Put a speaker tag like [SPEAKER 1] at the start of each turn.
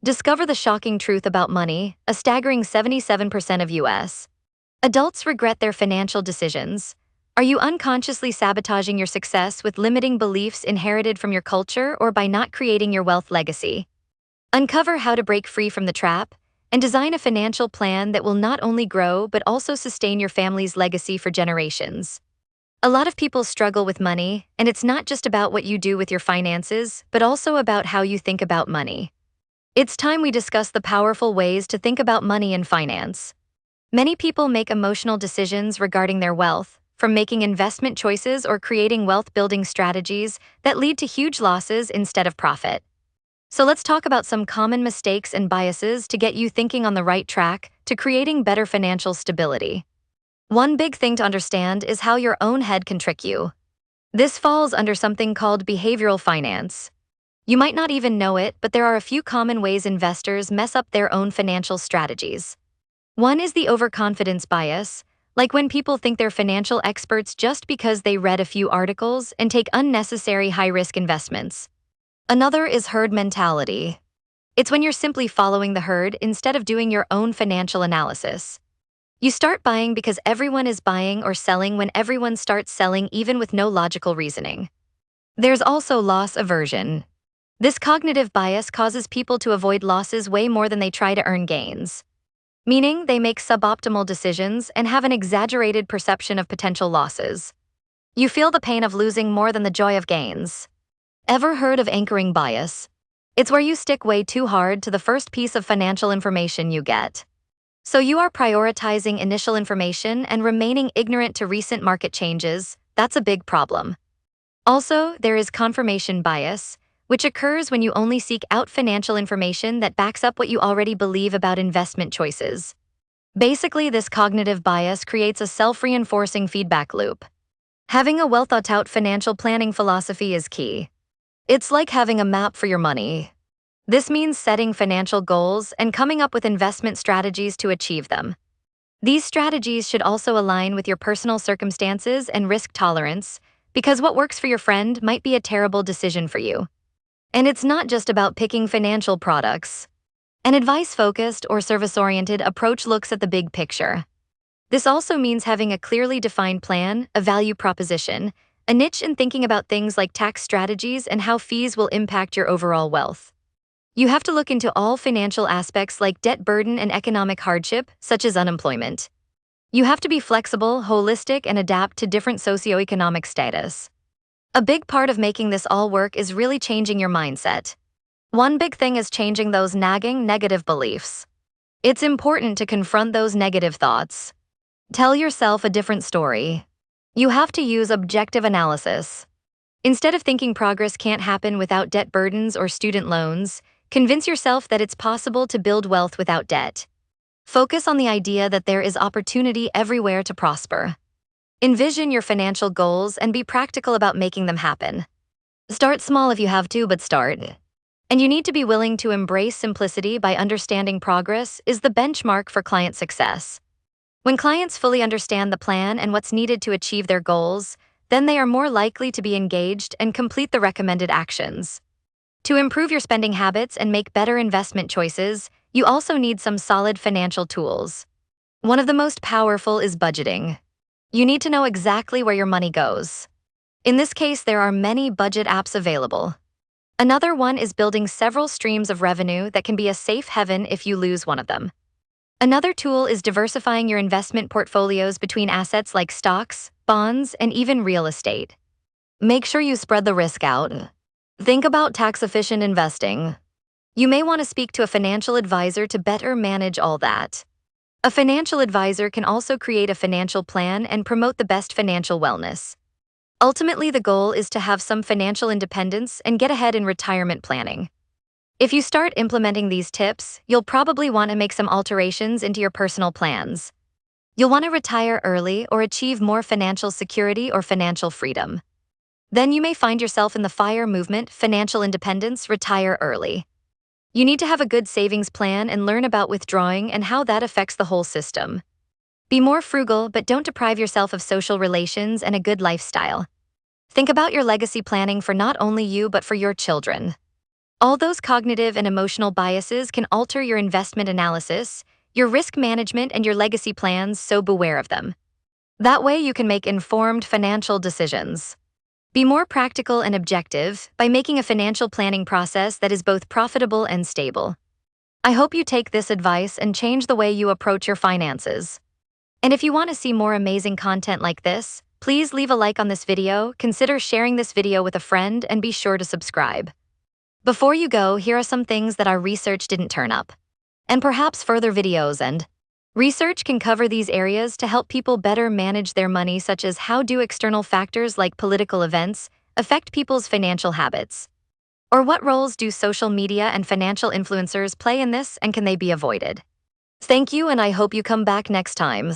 [SPEAKER 1] Discover the shocking truth about money. A staggering 77% of US adults regret their financial decisions. Are you unconsciously sabotaging your success with limiting beliefs inherited from your culture or by not creating your wealth legacy? Uncover how to break free from the trap and design a financial plan that will not only grow but also sustain your family's legacy for generations. A lot of people struggle with money, and it's not just about what you do with your finances, but also about how you think about money. It's time we discuss the powerful ways to think about money and finance. Many people make emotional decisions regarding their wealth, from making investment choices or creating wealth-building strategies that lead to huge losses instead of profit. So let's talk about some common mistakes and biases to get you thinking on the right track to creating better financial stability. One big thing to understand is how your own head can trick you. This falls under something called behavioral finance. You might not even know it, but there are a few common ways investors mess up their own financial strategies. One is the overconfidence bias, like when people think they're financial experts just because they read a few articles and take unnecessary high-risk investments. Another is herd mentality. It's when you're simply following the herd instead of doing your own financial analysis. You start buying because everyone is buying or selling when everyone starts selling even with no logical reasoning. There's also loss aversion. This cognitive bias causes people to avoid losses way more than they try to earn gains, meaning they make suboptimal decisions and have an exaggerated perception of potential losses. You feel the pain of losing more than the joy of gains. Ever heard of anchoring bias? It's where you stick way too hard to the first piece of financial information you get. So you are prioritizing initial information and remaining ignorant to recent market changes. That's a big problem. Also, there is confirmation bias, which occurs when you only seek out financial information that backs up what you already believe about investment choices. Basically, this cognitive bias creates a self-reinforcing feedback loop. Having a well-thought-out financial planning philosophy is key. It's like having a map for your money. This means setting financial goals and coming up with investment strategies to achieve them. These strategies should also align with your personal circumstances and risk tolerance, because what works for your friend might be a terrible decision for you. And it's not just about picking financial products. An advice-focused or service-oriented approach looks at the big picture. This also means having a clearly defined plan, a value proposition, a niche, and thinking about things like tax strategies and how fees will impact your overall wealth. You have to look into all financial aspects like debt burden and economic hardship, such as unemployment. You have to be flexible, holistic, and adapt to different socioeconomic status. A big part of making this all work is really changing your mindset. One big thing is changing those nagging negative beliefs. It's important to confront those negative thoughts. Tell yourself a different story. You have to use objective analysis. Instead of thinking progress can't happen without debt burdens or student loans, convince yourself that it's possible to build wealth without debt. Focus on the idea that there is opportunity everywhere to prosper. Envision your financial goals and be practical about making them happen. Start small if you have to, but start. And you need to be willing to embrace simplicity by understanding progress is the benchmark for client success. When clients fully understand the plan and what's needed to achieve their goals, then they are more likely to be engaged and complete the recommended actions. To improve your spending habits and make better investment choices, you also need some solid financial tools. One of the most powerful is budgeting. You need to know exactly where your money goes. In this case, there are many budget apps available. Another one is building several streams of revenue that can be a safe haven if you lose one of them. Another tool is diversifying your investment portfolios between assets like stocks, bonds, and even real estate. Make sure you spread the risk out. Think about tax-efficient investing. You may want to speak to a financial advisor to better manage all that. A financial advisor can also create a financial plan and promote the best financial wellness. Ultimately, the goal is to have some financial independence and get ahead in retirement planning. If you start implementing these tips, you'll probably want to make some alterations into your personal plans. You'll want to retire early or achieve more financial security or financial freedom. Then you may find yourself in the FIRE movement, financial independence, retire early. You need to have a good savings plan and learn about withdrawing and how that affects the whole system. Be more frugal, but don't deprive yourself of social relations and a good lifestyle. Think about your legacy planning for not only you but for your children. All those cognitive and emotional biases can alter your investment analysis, your risk management, and your legacy plans, so beware of them. That way, you can make informed financial decisions. Be more practical and objective by making a financial planning process that is both profitable and stable. I hope you take this advice and change the way you approach your finances. And if you want to see more amazing content like this, please leave a like on this video, consider sharing this video with a friend, and be sure to subscribe. Before you go, here are some things that our research didn't turn up. And perhaps further videos and research can cover these areas to help people better manage their money, such as how do external factors like political events affect people's financial habits? Or what roles do social media and financial influencers play in this, and can they be avoided? Thank you, and I hope you come back next time.